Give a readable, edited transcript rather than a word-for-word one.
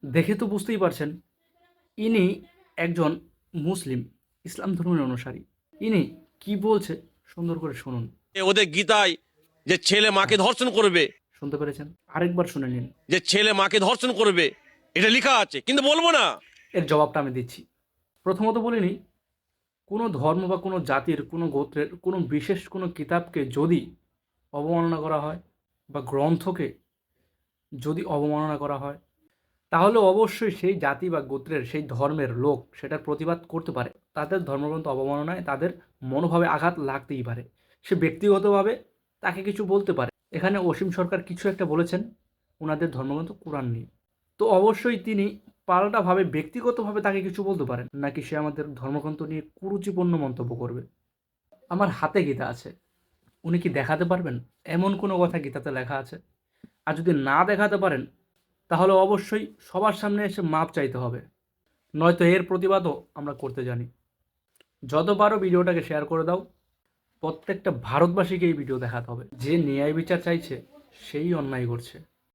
দেখে তো বুঝতেই পারছেন ইনি একজন মুসলিম, ইসলাম ধর্মের অনুসারী। ইনি কি বলছে সুন্দর করে শুনুন। ওদের গীতায় যে ছেলে মাকে হ্যাঁ, ধর্ষণ করবে, শুনতে পেরেছেন? আরেকবার শুনে নিন। যে ছেলে মাকে ধর্ষণ করবে, এটা লেখা আছে, কিন্তু বলবো না। এর জবাবটা আমি দিচ্ছি। প্রথমত বলিনি, কোনো ধর্ম বা কোনো জাতির, কোনো গোত্রের, কোনো বিশেষ কোনো কিতাবকে যদি অবমাননা করা হয় বা গ্রন্থকে যদি অবমাননা করা হয়, তাহলে অবশ্যই সেই জাতি বা গোত্রের, সেই ধর্মের লোক সেটার প্রতিবাদ করতে পারে। তাদের ধর্মগ্রন্থ অবমাননায় তাদের মনোভাবে আঘাত লাগতেই পারে। সে ব্যক্তিগতভাবে তাকে কিছু বলতে পারে। এখানে অসীম সরকার কিছু একটা বলেছেন ওনাদের ধর্মগ্রন্থ কোরআন নিয়ে। তো অবশ্যই তিনি পাল্টাভাবে ব্যক্তিগতভাবে তাকে কিছু বলতে পারেন, নাকি সে আমাদের ধর্মগ্রন্থ নিয়ে কুরুচিপূর্ণ মন্তব্য করবে? আমার হাতে গীতা আছে, উনি কি দেখাতে পারবেন এমন কোনো কথা গীতাতে লেখা আছে? আর যদি না দেখাতে পারেন, তাহলে অবশ্যই সবার সামনে এসে মাপ চাইতে হবে, নয়তো এর প্রতিবাদও আমরা করতে জানি। যত পারো ভিডিওটাকে শেয়ার করে দাও। প্রত্যেকটা ভারতবাসীকে এই ভিডিও দেখাতে হবে। যে ন্যায় বিচার চাইছে সেই অন্যায় করছে।